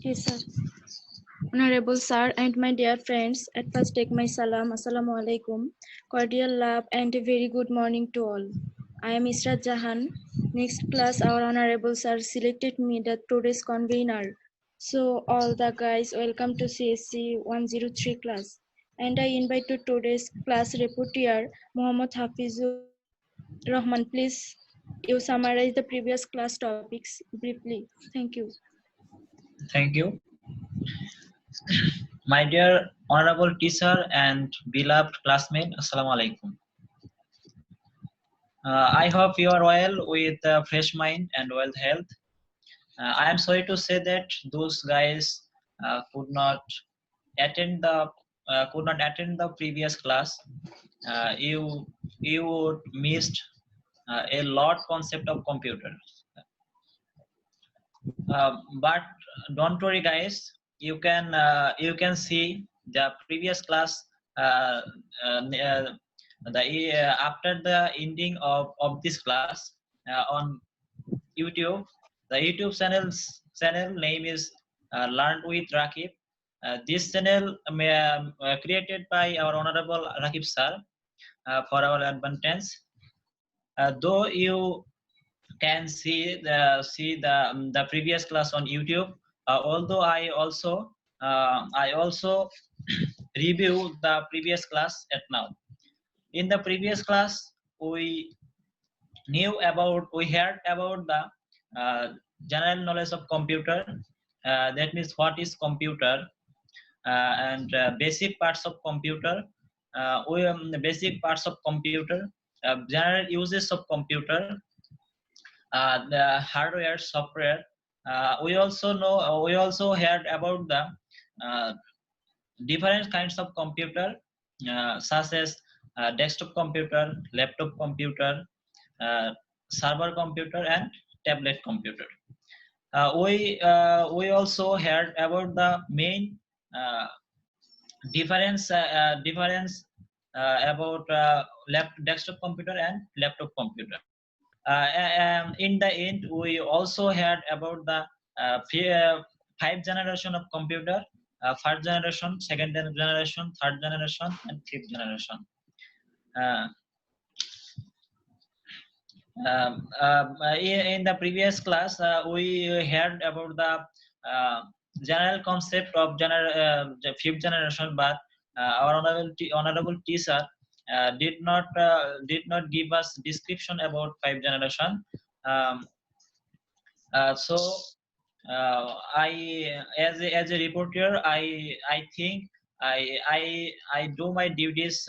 Yes, sir. Honorable sir and my dear friends, at first take my salam. Assalamu alaikum. Cordial love and a very good morning to all. I am Israt Jahan. Next class, our honorable sir selected me the today's convener. So all the guys, welcome to CSC 103 class. And I invite to today's class reporter Muhammad Hafizur Rahman. Please, you summarize the previous class topics briefly. Thank you. Thank you. My dear honorable teacher and beloved classmate, Assalamu alaikum. I hope you are well with a fresh mind and well health. I am sorry to say that those guys could not attend the previous class. You would missed a lot concept of computer. But don't worry, guys. You can see the previous class after the ending of this class on YouTube. The YouTube channel name is Learn with Rakib. This channel created by our honorable Rakib sir for our advantage. Though you can see the previous class on YouTube. Although I also review the previous class at now. In the previous class, we heard about the general knowledge of computer. That means what is computer and basic parts of computer. The basic parts of computer, general uses of computer, the hardware, software. We also heard about the uh, different kinds of computer, such as desktop computer, laptop computer, uh, server computer, and tablet computer. We also heard about the main uh, difference about desktop computer and laptop computer. In the end, we also heard about the five generation of computer: first generation, second generation, third generation, and fifth generation. Uh, in the previous class, we heard about the general concept of the fifth generation, but our honorable teacher did not give us description about five generation. Um, so as a reporter, I think I do my duties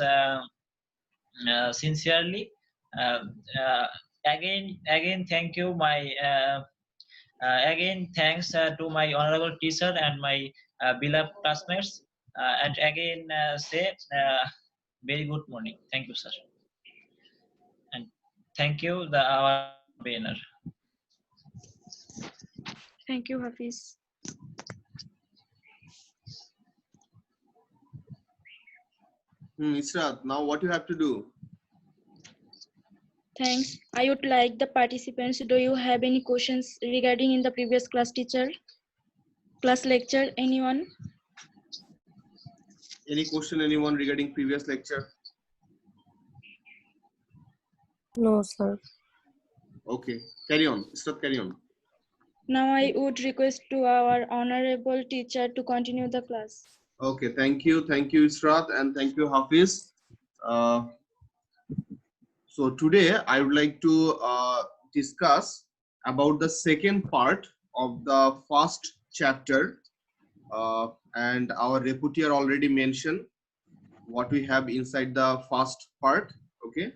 sincerely. Uh, uh, again, thank you again thanks to my honorable teacher and my beloved classmates, and again say very good morning. Thank you, sir, and thank you our trainer. Thank you, Hafiz. Israt, now what you have to do? Thanks. I would like the participants. Do you have any questions regarding in the previous class teacher? Class lecture, anyone? Any question, anyone regarding previous lecture? No, sir. Okay, carry on. Israt, carry on. Now I would request to our honorable teacher to continue the class. Okay, thank you, Israt, and thank you, Hafiz. So today I would like to discuss about the second part of the first chapter, and our reporter already mentioned what we have inside the first part. Okay,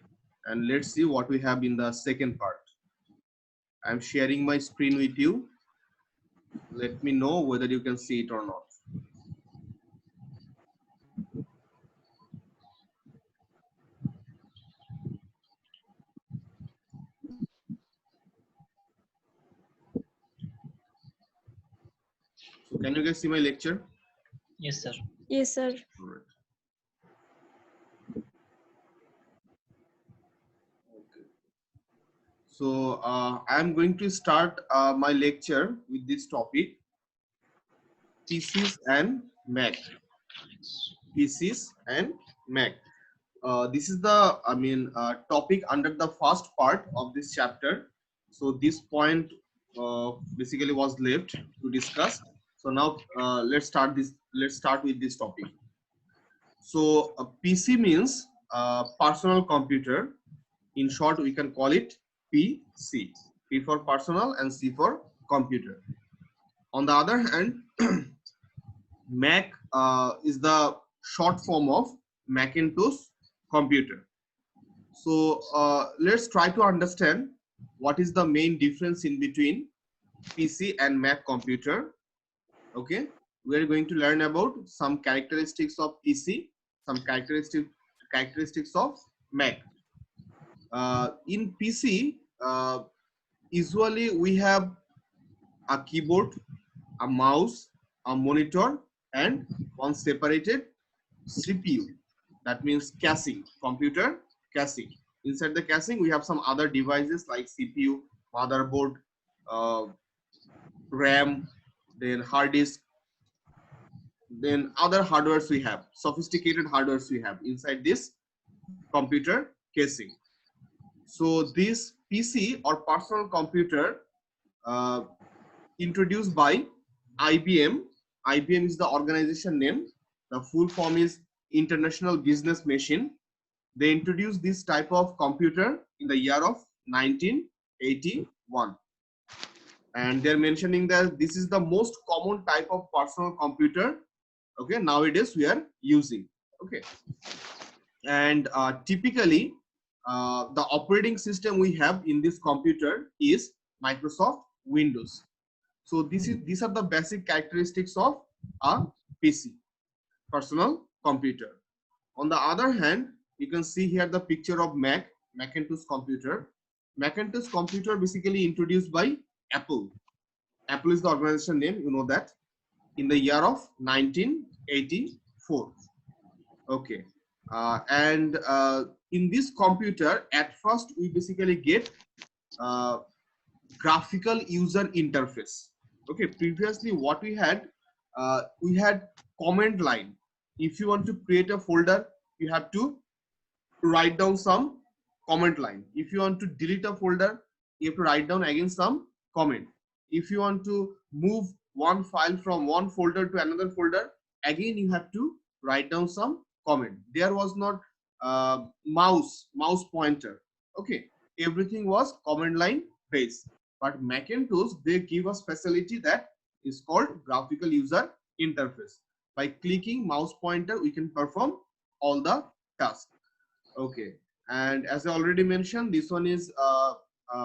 and let's see what we have in the second part. I'm sharing my screen with you. Let me know whether you can see it or not. So can you guys see my lecture? Yes, sir. Yes, sir. All right. Okay. So I'm going to start my lecture with this topic. PCs and Mac. PCs and Mac. This is the topic under the first part of this chapter. So this point basically was left to discuss. So now let's start this. Let's start with this topic. So a PC means personal computer. In short, we can call it PC. P for personal and C for computer. On the other hand, Mac is the short form of Macintosh computer. So let's try to understand what is the main difference in between PC and Mac computer. Okay, we are going to learn about some characteristics of PC, some characteristics of Mac. In PC, usually we have a keyboard, a mouse, a monitor, and one separated CPU. That means caching, computer caching. Inside the caching, we have some other devices like CPU, motherboard, RAM, then hard disk, then other hardwares we have, sophisticated hardwares we have inside this computer casing. So this PC or personal computer introduced by IBM. IBM is the organization name. The full form is International Business Machine. They introduced this type of computer in the year of 1981. And they're mentioning that this is the most common type of personal computer, okay, nowadays we are using. Okay. And typically, the operating system we have in this computer is Microsoft Windows. So these are the basic characteristics of a PC, personal computer. On the other hand, you can see here the picture of Macintosh computer. Macintosh computer basically introduced by Apple. Apple is the organization name, you know that, in the year of 1984. Okay. And in this computer, at first we basically get graphical user interface. Okay, previously what we had command line. If you want to create a folder, you have to write down some command line. If you want to delete a folder, you have to write down again some comment. If you want to move one file from one folder to another folder, again you have to write down some comment. There was not mouse pointer. Okay, everything was command line based. But Macintosh, they give us facility that is called graphical user interface. By clicking mouse pointer, we can perform all the tasks. Okay, and as I already mentioned, this one is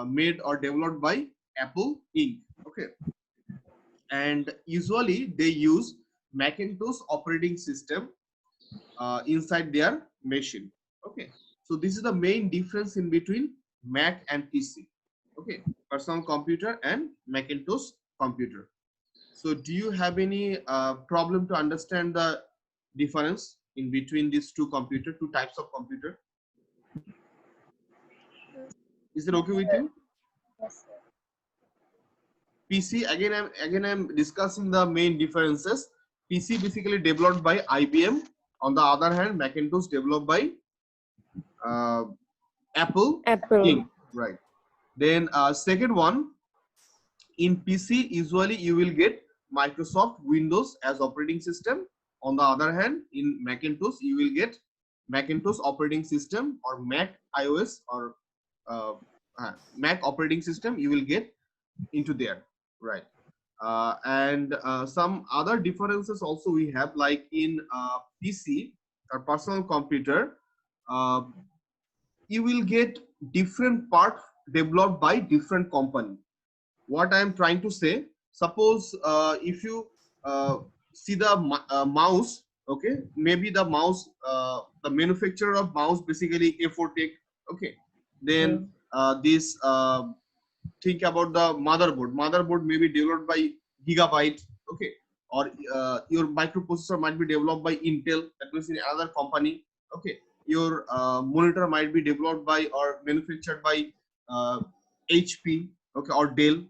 made or developed by Apple Inc. Okay, and usually they use Macintosh operating system inside their machine. Okay, so this is the main difference in between Mac and PC. Okay, personal computer and Macintosh computer. So do you have any problem to understand the difference in between these two types of computer? Is it okay with you? Yes, sir. PC, again I'm discussing the main differences. PC basically developed by IBM. On the other hand, Macintosh developed by Apple Inc. Right. Then second one, in PC usually you will get Microsoft Windows as operating system. On the other hand, in Macintosh you will get Macintosh operating system or Mac iOS or Mac operating system you will get into there, right? And some other differences also we have, like in PC or personal computer, you will get different parts developed by different company. What I am trying to say, suppose if you see the mouse, okay, maybe the mouse, the manufacturer of mouse basically A4Tech, okay, then this think about the motherboard may be developed by Gigabyte, okay, or your microprocessor might be developed by Intel, that means in another company, okay, your monitor might be developed by or manufactured by HP, okay, or Dell.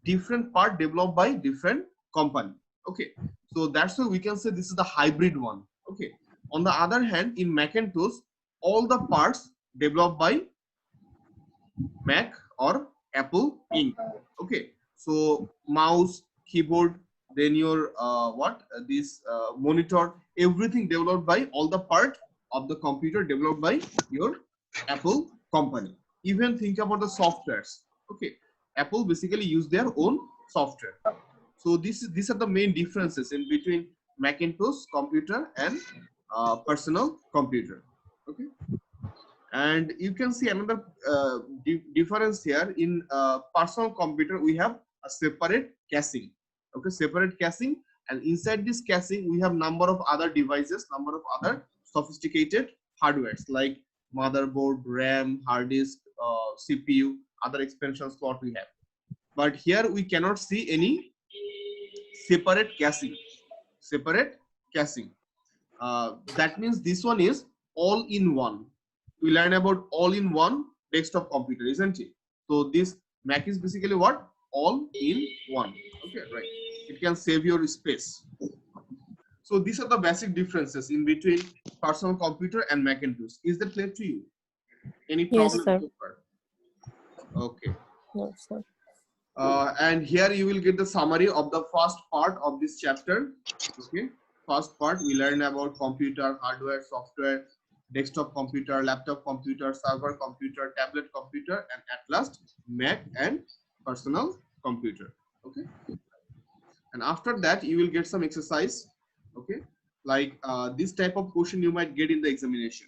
Different part developed by different company. Okay, so that's why we can say this is the hybrid one. Okay, on the other hand, in Macintosh, all the parts developed by Mac or Apple Inc. Okay, so mouse, keyboard, then your this monitor, everything developed by all the part of the computer developed by your Apple company. Even think about the softwares. Okay, Apple basically use their own software. So these are the main differences in between Macintosh computer and personal computer. Okay, and you can see another difference here. In personal computer we have a separate caching. Okay, separate caching, and inside this caching we have number of other devices, number of other sophisticated hardwares like motherboard, RAM, hard disk, CPU, other expansion slot we have. But here we cannot see any separate caching. Separate caching. That means this one is all in one. We learn about all in one desktop computer, isn't it? So this Mac is basically what? All in one. Okay, right. It can save your space. So these are the basic differences in between personal computer and Macintosh. Is that clear to you? Any problem Yes, sir. so far? Okay. No, sir. And here you will get the summary of the first part of this chapter. Okay, first part we learn about computer, hardware, software, desktop computer, laptop computer, server computer, tablet computer, and at last Mac and personal computer. Okay, and after that you will get some exercise. Okay, like this type of question you might get in the examination.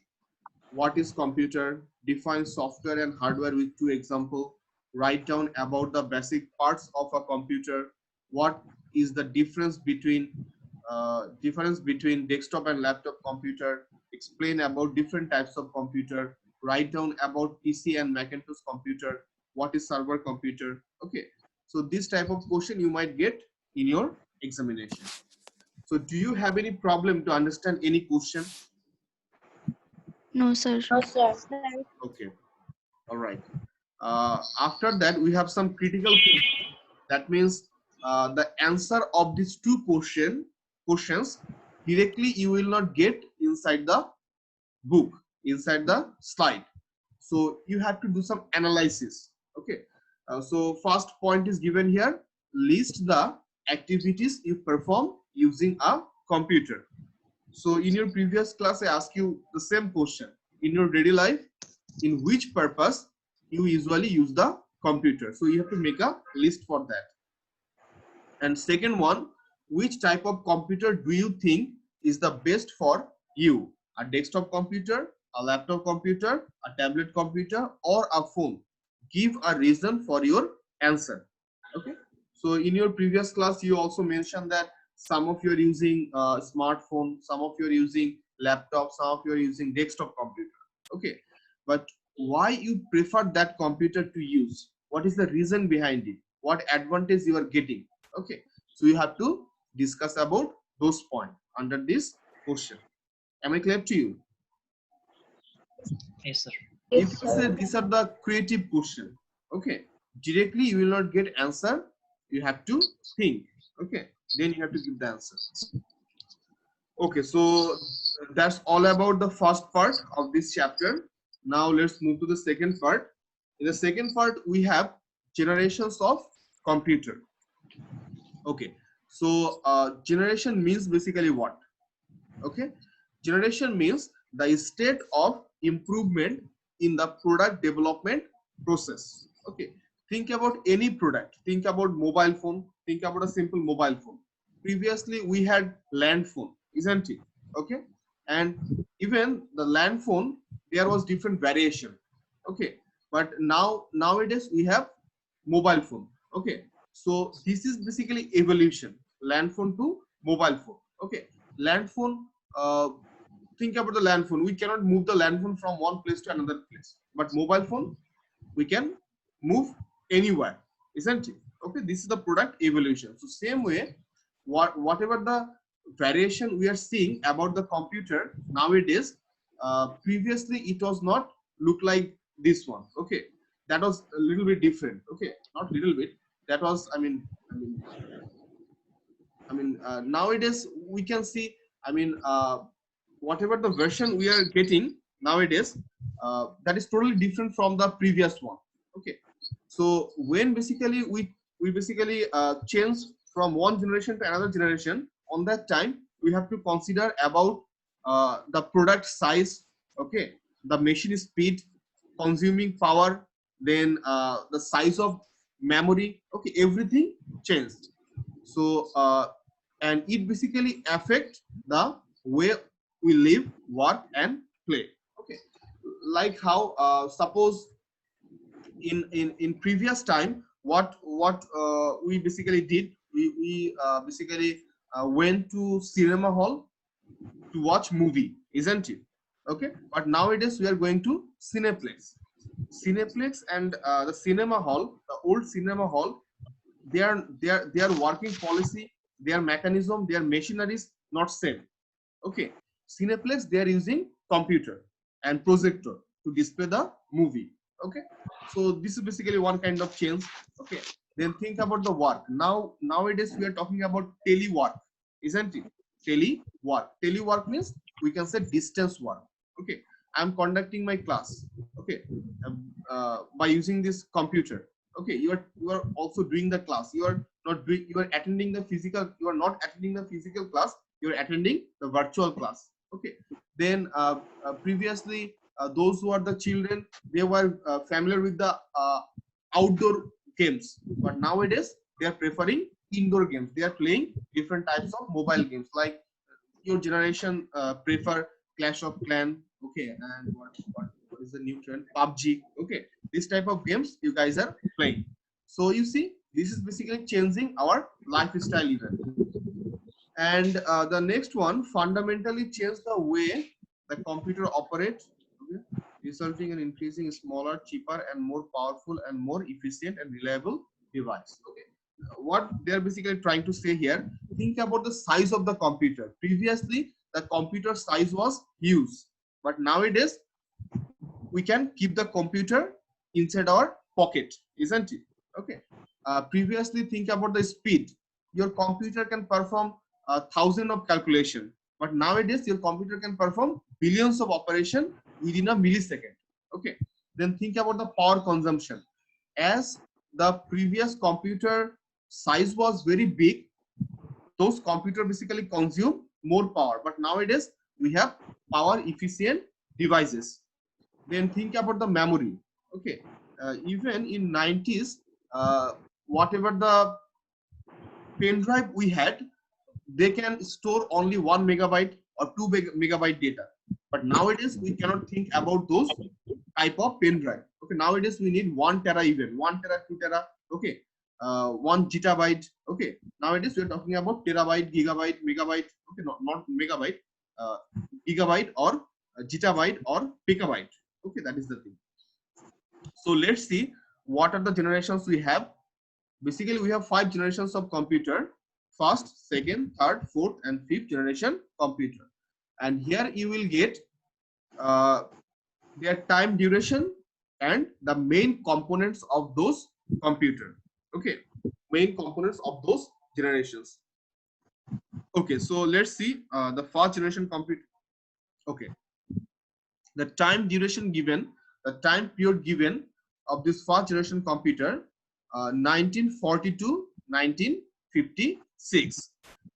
What is computer? Define software and hardware with two examples. Write down about the basic parts of a computer. What is the difference between desktop and laptop computer? Explain about different types of computer. Write down about PC and Macintosh computer. What is server computer? Okay, so this type of question you might get in your examination. So do you have any problem to understand any question? No, sir. Okay, all right. After that we have some critical thinking. That means the answer of these two questions directly you will not get inside the book, inside the slide. So you have to do some analysis. Okay, so first point is given here. List the activities you perform using a computer. So in your previous class I asked you the same question. In your daily life, in which purpose you usually use the computer? So you have to make a list for that. And second one, which type of computer do you think is the best for you? A desktop computer, a laptop computer, a tablet computer, or a phone? Give a reason for your answer. Okay, so in your previous class you also mentioned that some of you are using smartphone, some of you are using laptop, some of you are using desktop computer. Okay, but why you prefer that computer to use? What is the reason behind it? What advantage you are getting? Okay, so you have to discuss about those points under this question. Am I clear to you? Yes, sir. If you say these are the creative question, okay, directly you will not get answer. You have to think. Okay, then you have to give the answer. Okay, so that's all about the first part of this chapter. Now let's move to the second part. In the second part, we have generations of computer. Okay, so generation means basically what? Okay, generation means the state of improvement in the product development process. Okay, think about any product. Think about mobile phone. Think about a simple mobile phone. Previously, we had land phone, isn't it? Okay, and even the land phone, there was different variation. Okay, but nowadays we have mobile phone. Okay, so this is basically evolution, land phone to mobile phone. Okay, land phone, think about the land phone. We cannot move the land phone from one place to another place, but mobile phone we can move anywhere, isn't it? Okay, this is the product evolution. So same way, whatever the variation we are seeing about the computer nowadays, previously it was not look like this one. Okay, that was a little bit different. Okay, not little bit, that was I mean I mean, nowadays we can see, I mean, whatever the version we are getting nowadays, that is totally different from the previous one. Okay, so when basically we basically change from one generation to another generation, on that time we have to consider about the product size, okay, the machine speed, consuming power, then the size of memory, okay, everything changed. So and it basically affect the way we live, work, and play. Okay, like how suppose in previous time, what we basically did, we basically went to cinema hall to watch movie, isn't it? Okay, but nowadays we are going to Cineplex, and the cinema hall, the old cinema hall, their working policy, their mechanism, their machineries not same. Okay, Cineplex, they are using computer and projector to display the movie. Okay, so this is basically one kind of change. Okay, then think about the work. Nowadays we are talking about telework, isn't it? Telework means we can say distance work. Okay, I'm conducting my class. Okay, by using this computer. Okay, you are also doing the class. You are attending the physical. You are not attending the physical class, you're attending the virtual class. Okay, then previously those who are the children, they were familiar with the outdoor games, but nowadays they are preferring indoor games. They are playing different types of mobile games, like your generation prefer Clash of Clan. Okay, and what is the new trend, PUBG. Okay, this type of games you guys are playing. So you see, this is basically changing our lifestyle even. And the next one fundamentally change the way the computer operates, okay, resulting in increasing smaller, cheaper, and more powerful and more efficient and reliable device. Okay, what they're basically trying to say here, think about the size of the computer. Previously, the computer size was huge, but nowadays we can keep the computer inside our pocket, isn't it? Okay. Previously, think about the speed. Your computer can perform thousands of calculation, but nowadays your computer can perform billions of operation within a millisecond. Okay. Then think about the power consumption. As the previous computer size was very big, those computer basically consume more power, but nowadays we have power efficient devices. Then think about the memory. Okay, even in 90s, whatever the pen drive we had, they can store only 1 megabyte or 2 megabyte data. But nowadays we cannot think about those type of pen drive. Okay, nowadays we need 1 tera, even 1 tera, 2 tera. Okay, 1 gigabyte. Okay, nowadays we are talking about terabyte, gigabyte, megabyte. Okay, not megabyte, gigabyte or gigabyte or petabyte. Okay, that is the thing. So let's see what are the generations we have. Basically, we have 5 generations of computer: first, second, third, fourth, and fifth generation computer. And here you will get their time duration and the main components of those computer. Okay, main components of those generations. Okay, so let's see the first generation computer. Okay, the time duration given, the time period given of this first generation computer, 1942 1956.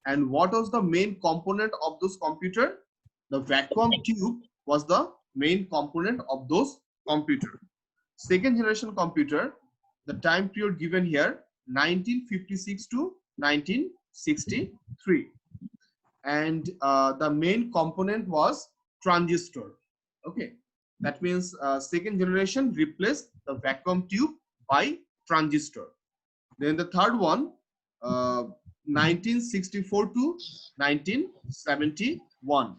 And what was the main component of those computer? The vacuum tube was the main component of those computer. Second generation computer, the time period given here, 1956 to 1963. And the main component was transistor. Okay, that means second generation replaced the vacuum tube by transistor. Then the third one, 1964 to 1971,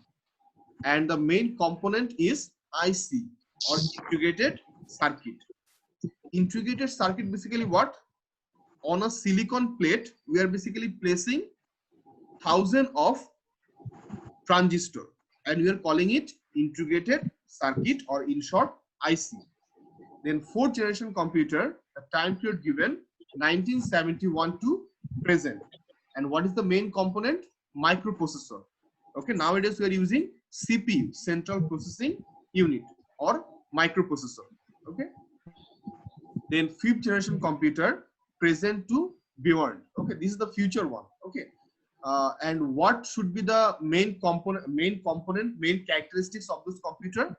and the main component is IC, or integrated circuit. Integrated circuit basically what? On a silicon plate, we are basically placing thousands of transistor, and we are calling it integrated circuit, or in short IC. Then fourth generation computer, the time period given, 1971 to present. And what is the main component? Microprocessor. Okay, nowadays we are using CPU, central processing unit, or microprocessor. Okay, then fifth generation computer, present to beyond. Okay, this is the future one. Okay, and what should be the main component, main characteristics of this computer?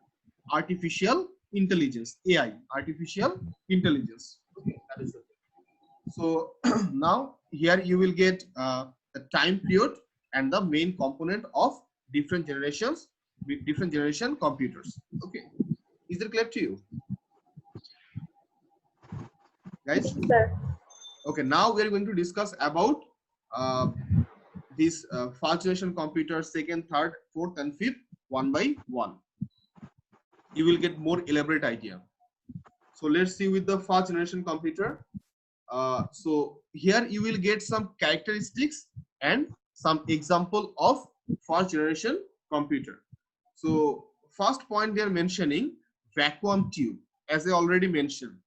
Artificial intelligence, AI, artificial intelligence. Okay, that is the thing. So now here you will get the time period and the main component of different generations with different generation computers. Okay, is it clear to you, guys? Sir. Okay, now we are going to discuss about this first generation computer, second, third, fourth, and fifth, one by one. You will get more elaborate idea. So let's see with the first generation computer. So here you will get some characteristics and some example of first generation computer. So first point they are mentioning vacuum tube. As I already mentioned,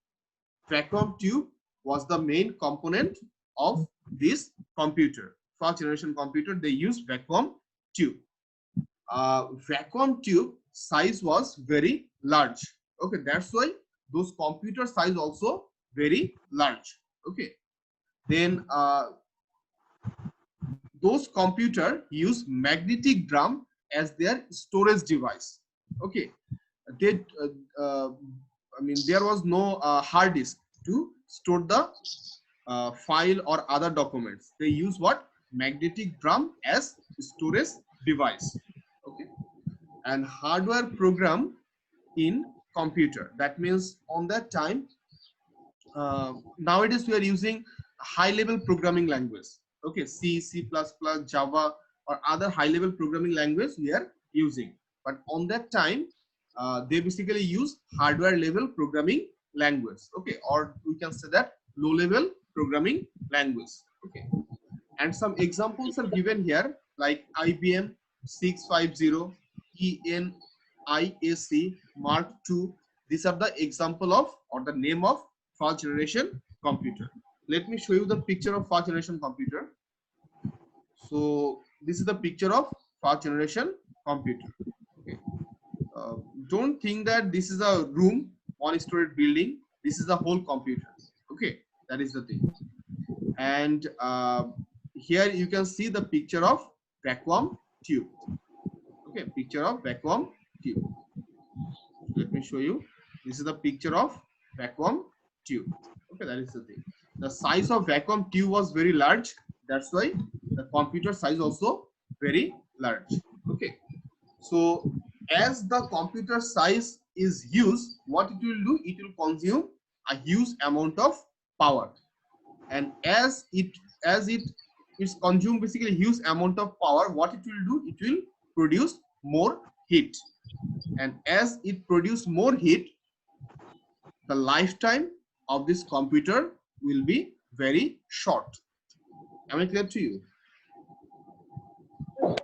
vacuum tube was the main component of this computer. First generation computer, they use vacuum tube. Vacuum tube size was very large. Okay, that's why those computer size also very large. Okay, then those computer use magnetic drum as their storage device. Okay, they I mean there was no hard disk to store the file or other documents. They use what? Magnetic drum as storage device. Okay, and hardware program in computer. That means on that time, nowadays we are using high level programming language. Okay, C, C++, Java, or other high level programming language we are using. But on that time, they basically use hardware level programming language. Okay, or we can say that low level programming language. Okay, and some examples are given here, like IBM 650, ENIAC Mark II. These are the example of, or the name of, first generation computer. Let me show you the picture of first generation computer. So this is the picture of first generation computer. Okay. Don't think that this is a room, one-story building. This is the whole computer. Okay, that is the thing. And here you can see the picture of vacuum tube. Okay, picture of vacuum tube. Let me show you. This is the picture of vacuum tube. Okay, that is the thing. The size of vacuum tube was very large. That's why the computer size also very large. Okay, so as the computer size is huge, what it will do? It will consume a huge amount of power, and as it is consumed basically huge amount of power, what it will do? It will produce more heat, and as it produce more heat, the lifetime of this computer will be very short. Am I clear to you?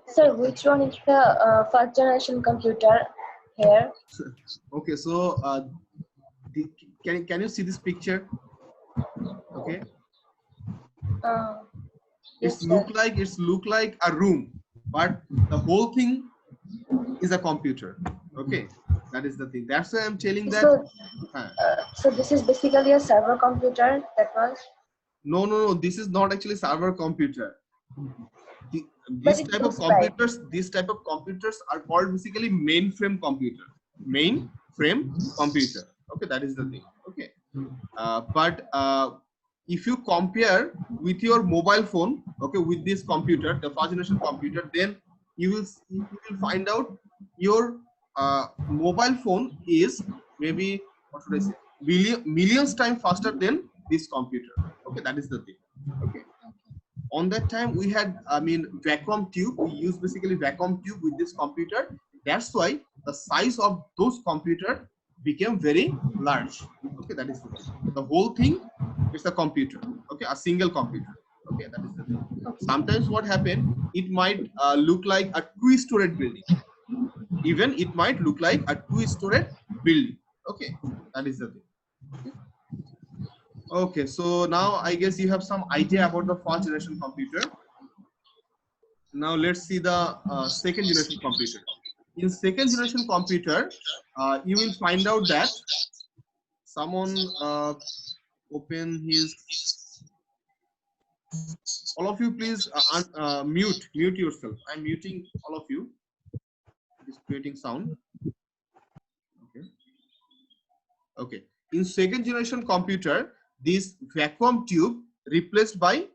Sir, which one is the first generation computer here? Okay, so can you see this picture? Okay, Yes, it's look like a room, but the whole thing is a computer. Okay, that is the thing. That's why I'm telling that. So this is basically a server computer. That was. No. This is not actually server computer. But This it type of looks like- computers are called basically mainframe computer. Mainframe computer. Okay, that is the thing. Okay, but if you compare with your mobile phone, okay, with this computer, the first generation computer, then you will find out your mobile phone is maybe, what should I say, millions times faster than this computer. Okay, that is the thing. Okay, on that time we had, I mean, vacuum tube. We use basically vacuum tube with this computer. That's why the size of those computers became very large. Okay, that is the thing. The whole thing is a computer. Okay, a single computer. Okay, that is the thing. Sometimes what happened, it might look like a two-storied building. Even it might look like a two-storied building. Okay, that is the thing. Okay, so now I guess you have some idea about the first generation computer. Now let's see the second generation computer. In second generation computer, you will find out that someone open his. All of you, please mute yourself. I'm muting all of you. It is creating sound. Okay. Okay. In second generation computer, this vacuum tube replaced by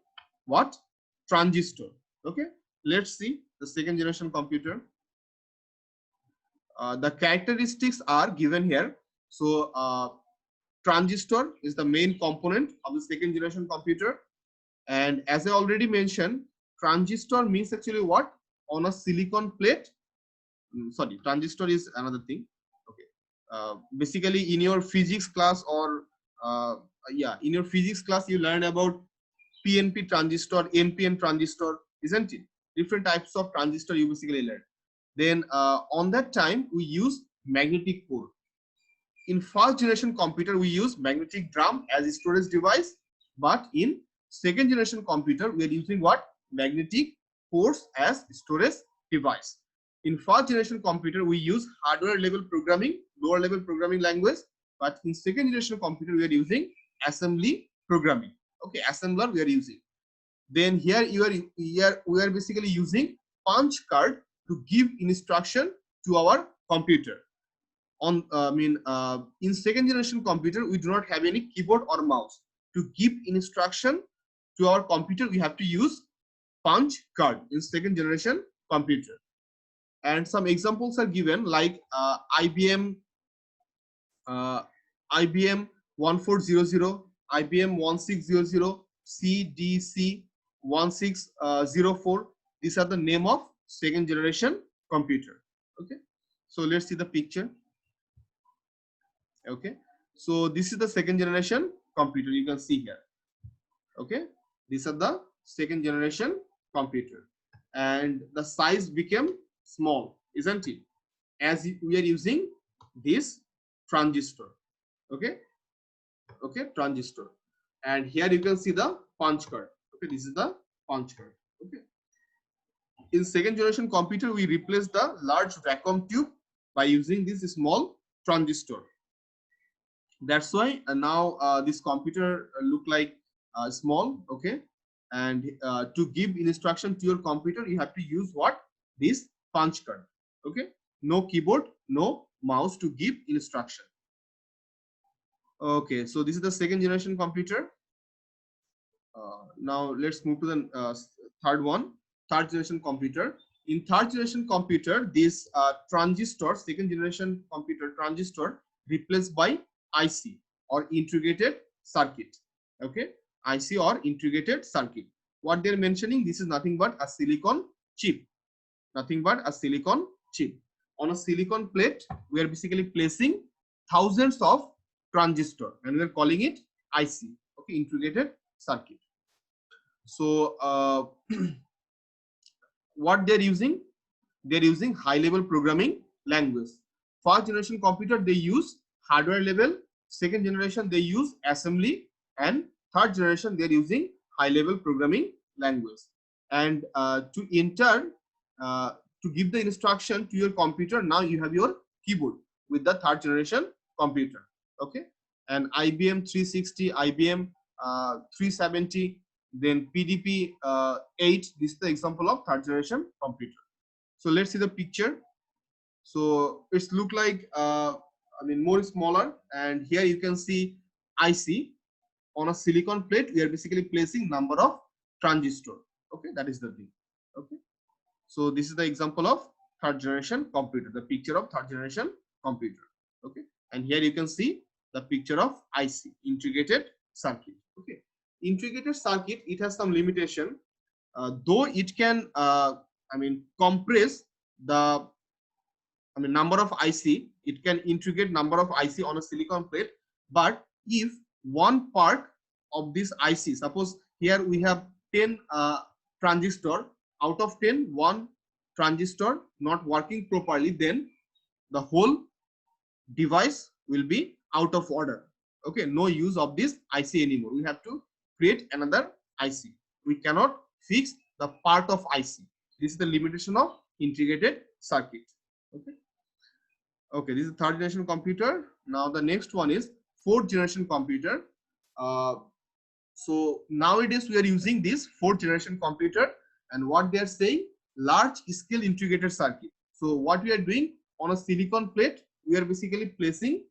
what? Transistor. Okay. Let's see the second generation computer. The characteristics are given here. So transistor is the main component of the second generation computer. And as I already mentioned, transistor means actually what? On a silicon plate. Sorry, transistor is another thing. Okay. Basically, in your physics class or in your physics class, you learn about PNP transistor, NPN transistor, isn't it? Different types of transistor you basically learn. Then on that time, we use magnetic core. In first generation computer, we use magnetic drum as a storage device, but in second generation computer, we are using what? Magnetic cores as storage device. In first generation computer, we use hardware level programming, lower level programming language, but in second generation computer, we are using assembly programming. Okay, assembler we are using. Then here we are basically using punch card to give instruction to our computer. On in second generation computer, we do not have any keyboard or mouse. To give instruction to our computer, we have to use punch card in second generation computer. And some examples are given like IBM 1400, IBM 1600, CDC 1604. These are the name of second generation computer. Okay, so let's see the picture. Okay, so this is the second generation computer, you can see here. Okay, these are the second generation computer, and the size became small, isn't it, as we are using this transistor. Okay, transistor, and here you can see the punch card. Okay, this is the punch card. Okay, in second generation computer, we replace the large vacuum tube by using this small transistor. That's why now this computer look like small. Okay, and to give instruction to your computer, you have to use what? This punch card. Okay, no keyboard, no mouse to give instruction. Okay, so this is the second generation computer. Now let's move to the third one, third generation computer. In third generation computer, this transistor, second generation computer transistor, replaced by IC or integrated circuit. Okay, IC or integrated circuit. What they're mentioning, this is nothing but a silicon chip. Nothing but a silicon chip. On a silicon plate, we are basically placing thousands of transistor, and we are calling it IC. Okay, integrated circuit. So what they're using? They're using high level programming language. First generation computer, they use hardware level. Second generation, they use assembly, and third generation, they're using high level programming language. And to enter to give the instruction to your computer, now you have your keyboard with the third generation computer. Okay, and IBM 360, IBM 370, then PDP 8. This is the example of third generation computer. So let's see the picture. So it's look like more smaller, and here you can see IC on a silicon plate. We are basically placing number of transistor. Okay, that is the thing. Okay, so this is the example of third generation computer, the picture of third generation computer. Okay, and here you can see the picture of IC, integrated circuit. Okay, integrated circuit, it has some limitation, though it can compress the number of IC. It can integrate number of IC on a silicon plate, but if one part of this IC, suppose here we have 10 transistor, out of 10, one transistor not working properly, then the whole device will be out of order. Okay, no use of this IC anymore. We have to create another IC. We cannot fix the part of IC. This is the limitation of integrated circuit. Okay. Okay, this is third generation computer. Now the next one is fourth generation computer. So nowadays we are using this fourth generation computer, and what they are saying, large scale integrated circuit. So what we are doing on a silicon plate, we are basically placing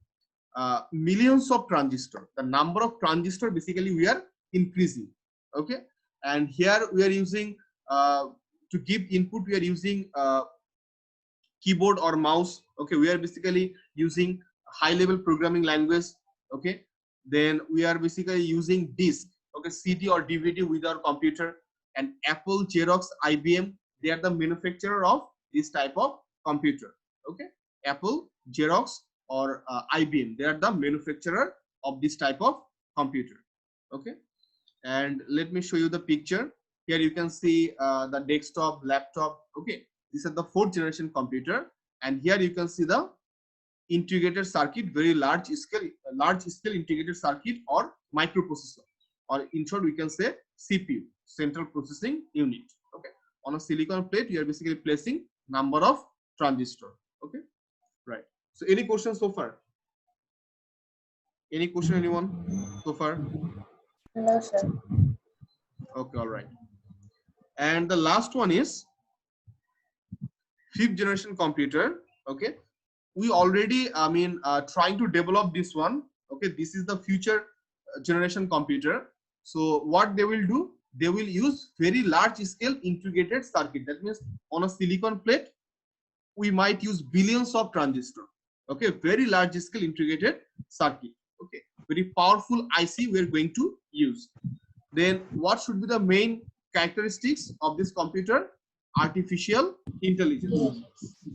millions of transistors. The number of transistors basically we are increasing. Okay, and here we are using to give input, we are using keyboard or mouse. Okay, we are basically using high level programming language. Okay, then we are basically using disk, okay, CD or DVD with our computer. And Apple, Xerox, IBM, they are the manufacturer of this type of computer. Okay, Apple, Xerox, or IBM, they are the manufacturer of this type of computer. Okay, and let me show you the picture. Here you can see the desktop, laptop. Okay, this is the fourth generation computer, and here you can see the integrated circuit, very large scale integrated circuit, or microprocessor, or in short we can say CPU, central processing unit. Okay, on a silicon plate you are basically placing number of transistor. Okay, right. So any questions so far? Any question, anyone so far? No, sir. Okay, all right. And the last one is fifth generation computer. Okay, we already trying to develop this one. Okay, this is the future generation computer. So what they will do, they will use very large scale integrated circuit. That means on a silicon plate we might use billions of transistors. Okay, very large scale integrated circuit. Okay, very powerful IC we are going to use. Then what should be the main characteristics of this computer? Artificial intelligence.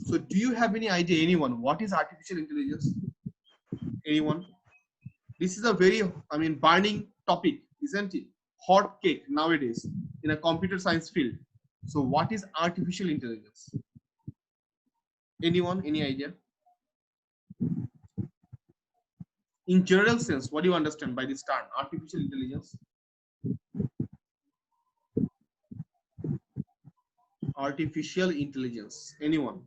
So do you have any idea, anyone, what is artificial intelligence? Anyone? This is a very burning topic, isn't it? Hot cake nowadays in a computer science field. So what is artificial intelligence? Anyone, any idea? In general sense, what do you understand by this term, artificial intelligence? Artificial intelligence. Anyone?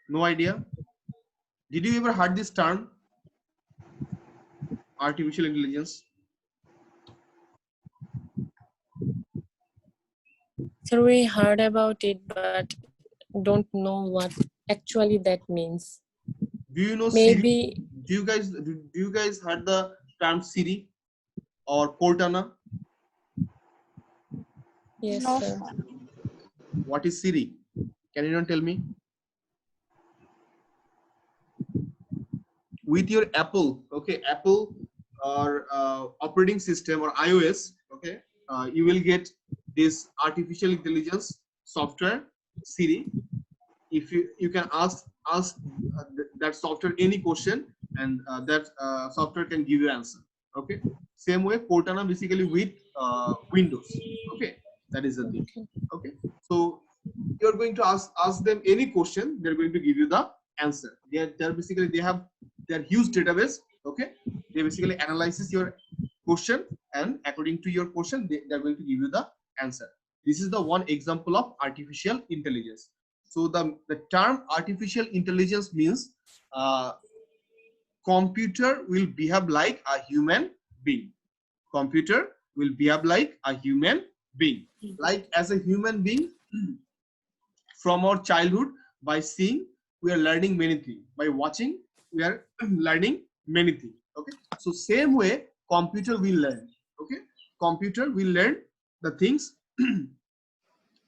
No idea? Did you ever heard this term? Artificial intelligence? So we heard about it, but don't know what actually that means. Do you know Maybe Siri? Do you guys heard the term Siri or Cortana? yes, No, sir. What is Siri? Can anyone tell me? With your Apple, okay, Apple or operating system or iOS, okay, you will get this artificial intelligence software Siri. If you can ask that software any question, and that software can give you answer. Okay, same way Cortana basically with Windows. Okay, that is the thing. Okay, so you're going to ask them any question, they're going to give you the answer. They're basically, they have their huge database. Okay, they basically analyzes your question, and according to your question they're going to give you the answer. This is the one example of artificial intelligence. So the term artificial intelligence means computer will behave like a human being. Computer will behave like a human being. Like as a human being, from our childhood, by seeing we are learning many things. By watching we are learning many things. Okay, so same way computer will learn. Okay, computer will learn the things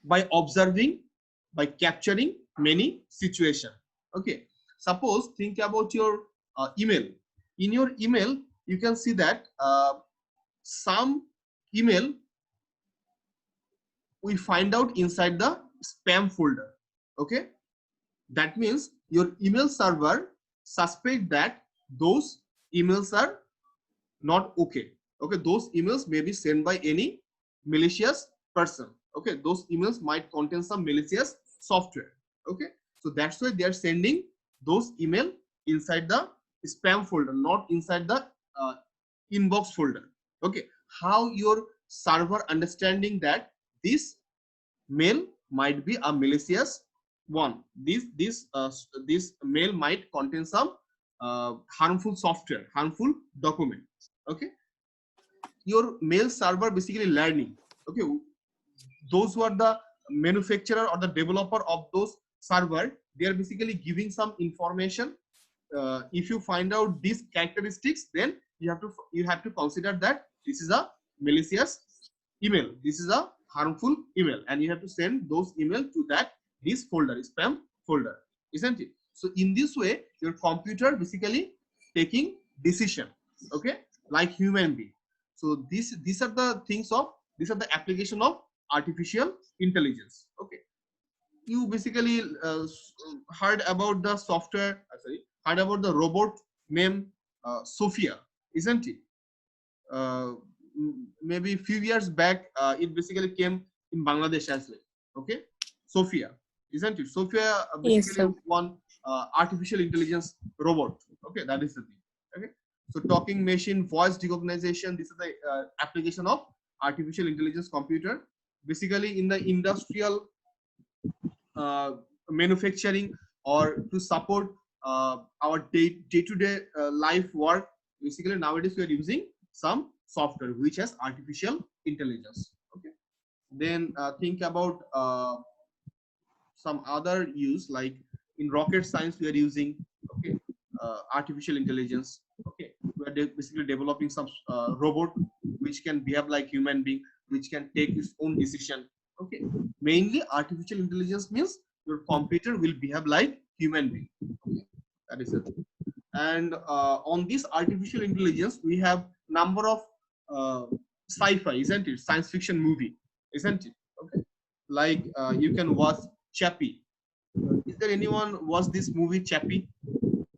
by observing, by capturing many situations. Okay, suppose think about your email. In your email you can see that some email we find out inside the spam folder. Okay, that means your email server suspect that those emails are not okay. Okay, those emails may be sent by any malicious person. Okay, those emails might contain some malicious software. Okay, so that's why they are sending those email inside the spam folder, not inside the inbox folder. Okay, how your server understanding that this mail might be a malicious one. This mail might contain some harmful software, harmful document. Okay, your mail server basically learning. Okay, those who are the manufacturer or the developer of those server, they are basically giving some information. If you find out these characteristics, then you have to consider that this is a malicious email, this is a harmful email, and you have to send those email to this folder, spam folder, isn't it? So in this way, your computer basically taking decision, okay, like human being. So these are the application of artificial intelligence. Okay, you basically heard about the software, heard about the robot named Sophia, isn't it? Maybe a few years back, it basically came in Bangladesh as well. Okay, Sophia, isn't it? Sophia basically Yes, one artificial intelligence robot. Okay, that is the thing. Okay, so talking machine, voice recognition, this is the application of artificial intelligence computer. Basically, in the industrial manufacturing, or to support our day-to-day life work, basically nowadays we are using some software which has artificial intelligence. Okay, then think about some other use, like in rocket science we are using, okay, artificial intelligence. Okay, we are basically developing some robot which can behave like human being, which can take its own decision. Okay, mainly artificial intelligence means your computer will behave like human being. Okay, that is it. And on this artificial intelligence, we have number of sci-fi, isn't it? Science fiction movie, isn't it? Okay, like you can watch Chappie. Is there anyone watch this movie Chappie?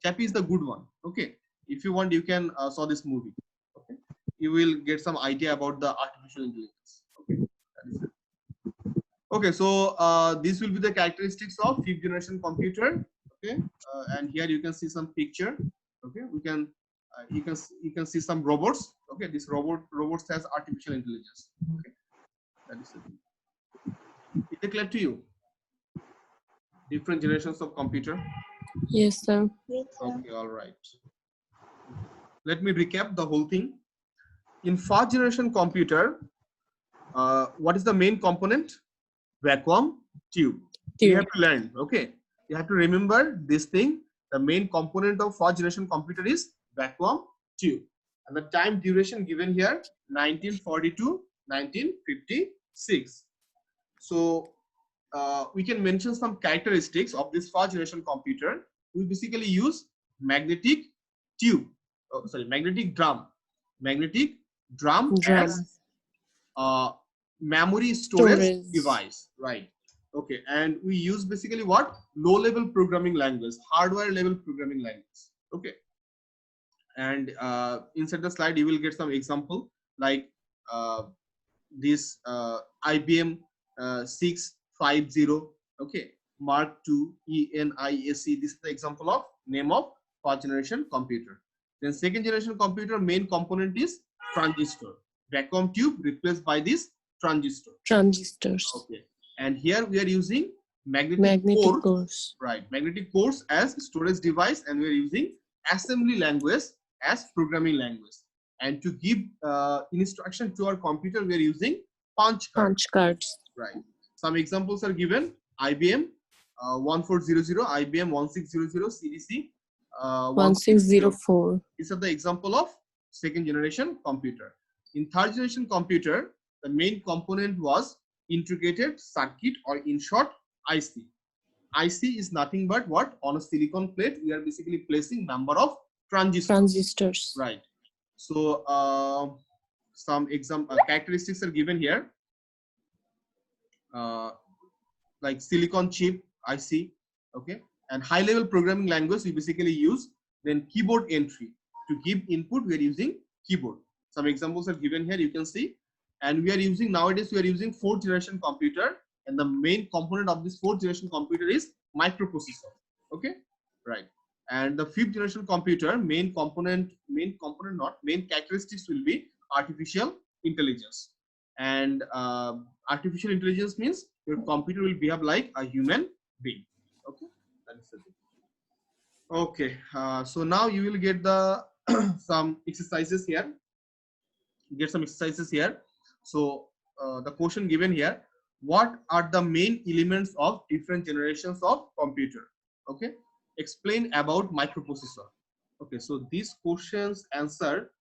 Chappie is the good one. Okay, if you want, you can saw this movie. Okay, you will get some idea about the artificial intelligence. Okay, that is it. Okay, so this will be the characteristics of fifth generation computer. Okay, and here you can see some picture. Okay, we can you can see some robots. Okay, this robots has artificial intelligence. Okay, that is it. Is it clear to you? Different generations of computer. yes, sir. Yes, sir. Okay, all right. Let me recap the whole thing. In fourth generation computer, what is the main component? Vacuum tube. You have to learn. Okay, you have to remember this thing. The main component of fourth generation computer is vacuum tube, and the time duration given here 1942 1956. So we can mention some characteristics of this fourth generation computer. We basically use magnetic tube, magnetic drum as memory storage device, right? Okay, and we use basically what? Low level programming language, hardware level programming language. Okay, and inside the slide you will get some example, like this IBM 650, okay, Mark II ENIAC. This is the example of name of fourth generation computer. Then second generation computer main component is transistor. Vacuum tube replaced by this transistors. Okay, and here we are using magnetic cores, right? Magnetic cores as storage device, and we are using assembly language as programming language. And to give instruction to our computer, we are using punch cards. Right. Some examples are given: IBM 1400, IBM 1600, CDC 1604. These are the example of second generation computer. In third generation computer, the main component was integrated circuit, or in short IC. IC is nothing but what? On a silicon plate, we are basically placing number of transistors. Right. So some example characteristics are given here, like silicon chip IC. Okay, and high level programming language we basically use. Then keyboard entry, to give input we are using keyboard. Some examples are given here, you can see. And we are using nowadays, we are using fourth generation computer, and the main component of this fourth generation computer is microprocessor. Okay, right. And the fifth generation computer main characteristics will be artificial intelligence. And artificial intelligence means your computer will behave like a human being. Okay, that is the thing. Okay, so now you will get the some exercises here. Get some exercises here. So the question given here: what are the main elements of different generations of computer? Okay, explain about microprocessor. Okay, so these questions answer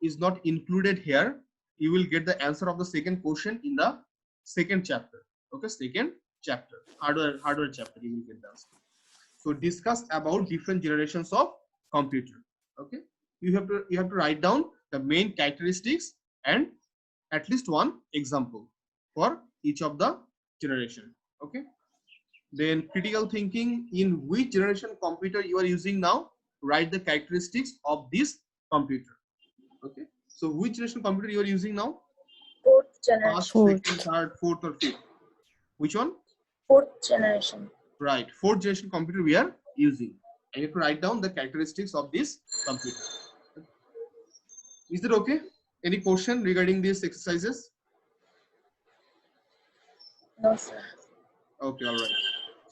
is not included here. You will get the answer of the second question in the second chapter. Okay, second chapter, hardware chapter. You will get the answer. So discuss about different generations of computer. Okay, you have to write down the main characteristics and at least one example for each of the generation. Okay, then critical thinking: in which generation computer you are using now, write the characteristics of this computer. Okay, so which generation computer you are using now? Fourth generation. First, Fourth. second, third, fourth, or fifth? Which one? Fourth generation. Right, fourth generation computer we are using. And you have to write down the characteristics of this computer. Is it okay? Any question regarding these exercises? No, sir. Okay, all right.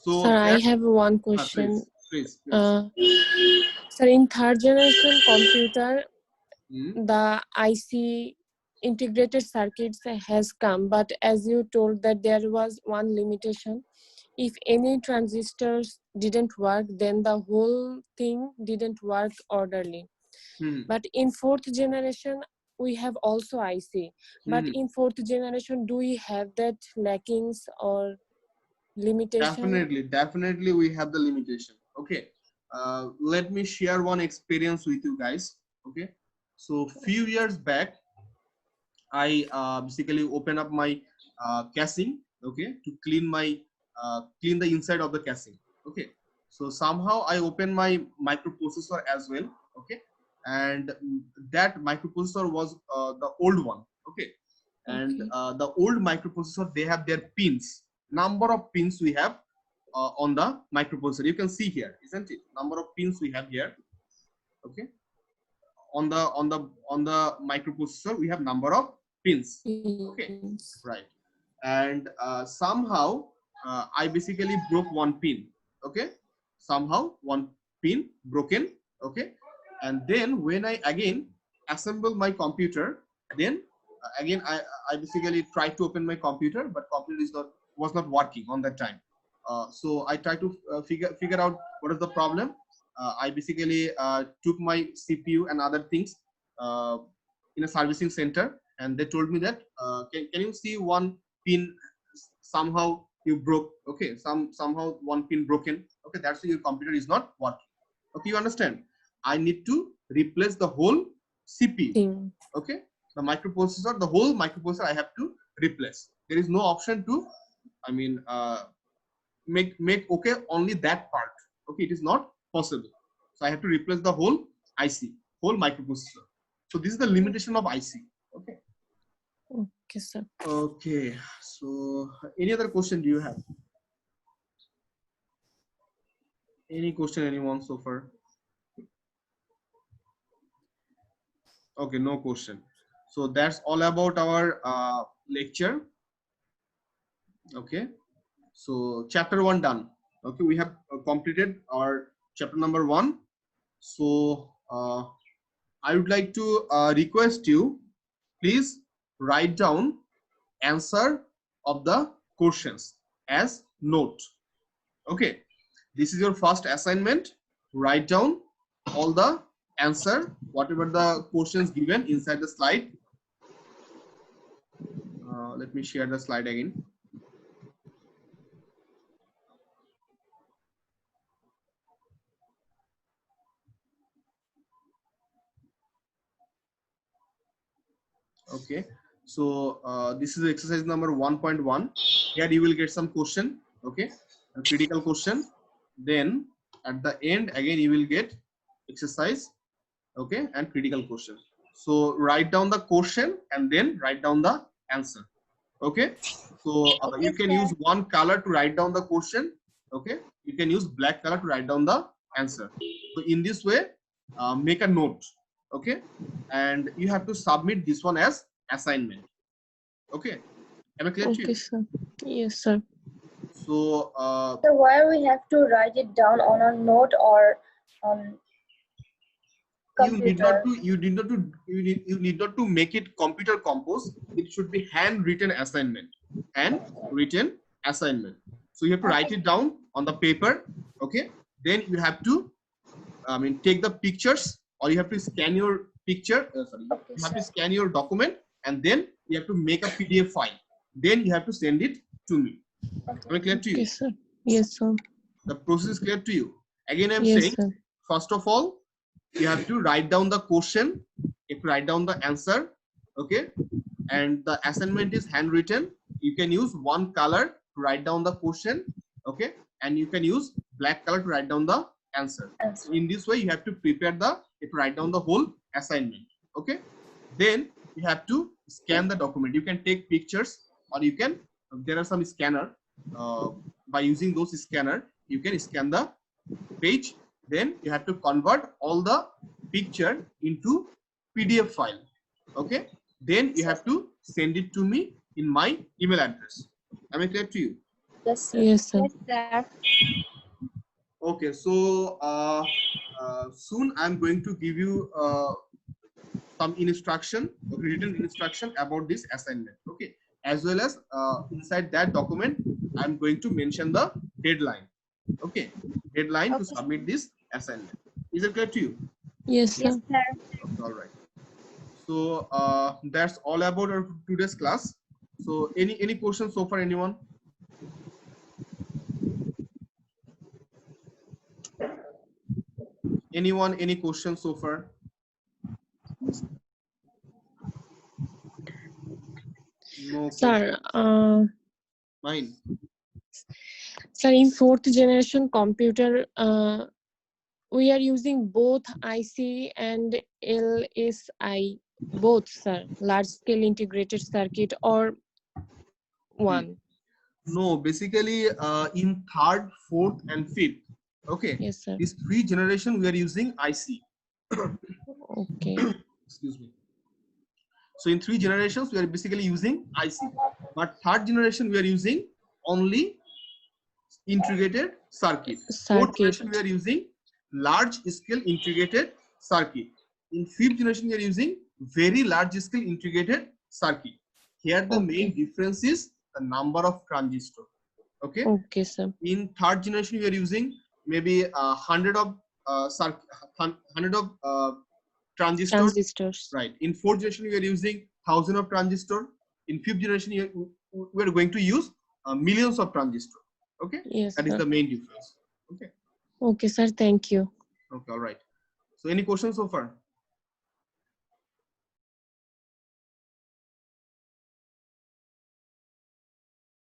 So, Sir, I that- have one question. please. Sir, in third generation computer, Hmm. the IC integrated circuits has come, but as you told that there was one limitation. If any transistors didn't work, then the whole thing didn't work orderly. Hmm. But in fourth generation, we have also IC. But in fourth generation, do we have that lackings or limitation? Definitely we have the limitation. Okay, let me share one experience with you guys. Okay, so few years back I basically open up my casing, okay, to clean my clean the inside of the casing. Okay, so somehow I open my microprocessor as well. Okay, and that microprocessor was the old one. Okay, and Okay. the old microprocessor, they have their pins, number of pins we have on the microprocessor. You can see here, isn't it? Number of pins we have here. Okay, on the microprocessor we have number of pins. Okay, Yes. right. And somehow I basically broke one pin. Okay, somehow one pin broken. Okay, and then when I again assemble my computer, then again I basically try to open my computer, but computer was not working on that time. So I try to figure out what is the problem. I basically took my CPU and other things in a servicing center, and they told me that can you see one pin somehow you broke. Okay, somehow one pin broken. Okay, that's why your computer is not working. Okay, you understand? I need to replace the whole CPU. Thing. Okay, the microprocessor, the whole microprocessor I have to replace. There is no option to, I mean, make okay only that part. Okay, it is not possible. So I have to replace the whole IC, whole microprocessor. So this is the limitation of IC. Okay. Okay, sir. Okay. So any other question do you have? Any question anyone so far? Okay, no question. So that's all about our lecture. Okay. So chapter 1 done. Okay, we have completed our chapter number 1. So I would like to request you, please write down answer of the questions as note. Okay, this is your first assignment. Write down all the answer, whatever the questions given inside the slide. Let me share the slide again. Okay, so this is exercise number 1.1. Here you will get some question. Okay, a critical question. Then at the end again you will get exercise. Okay, and critical question. So write down the question and then write down the answer. Okay, so you can use one color to write down the question. Okay, you can use black color to write down the answer. So in this way, make a note. Okay, and you have to submit this one as assignment. Okay, am I clear to Okay, you? sir. Yes, sir. So So why we have to write it down on a note or on you need not computer? to you need not to make it computer composed. It should be handwritten assignment. Handwritten assignment. So you have to write it down on the paper. Okay. Then you have to take the pictures, or you have to scan your picture. Okay, You have to sir. scan your document, and then you have to make a PDF file. Then you have to send it to me. Am I clear to Okay, you? sir. Yes, sir. The process is clear to you. Again, I'm Yes, saying, sir. first of all, you have to write down the question. You have to write down the answer. Okay. And the assignment is handwritten. You can use one color to write down the question. Okay. And you can use black color to write down the answer. Answer. In this way, you have to prepare you have to write down the whole assignment. Okay. Then you have to scan the document. You can take pictures, or you can, there are some scanner. By using those scanner, you can scan the page. Then you have to convert all the picture into PDF file. Okay. Then you have to send it to me in my email address. Am I clear to you? Yes, sir. Yes, sir. Sir. Okay. So soon I'm going to give you some instruction, written instruction about this assignment. Okay. As well as inside that document, I'm going to mention the deadline. Okay. Deadline to submit this assignment. Is it clear to you? Yes, sir. Yes, sir. All right. So that's all about our today's class. So any questions so far, anyone? Anyone, any questions so far? No. Sir, Mine. sir, in fourth generation computer, we are using both IC and LSI, both, sir, large scale integrated circuit, or one. No, basically in third, fourth, and fifth. Okay. Yes, sir. These three generation we are using IC. Okay. Excuse me. So in three generations we are basically using IC, but third generation we are using only integrated circuit. Fourth Circuit. generation we are using large scale integrated circuit. In fifth generation we are using very large scale integrated circuit. Here the main difference is the number of transistor. Okay. Okay, sir. In third generation we are using maybe 100 of transistors. Right. In fourth generation we are using 1000 of transistor. In fifth generation we are going to use millions of transistor. Okay. Yes, That is sir. the main difference. Okay. Okay, sir. Thank you. Okay. All right. So any questions so far?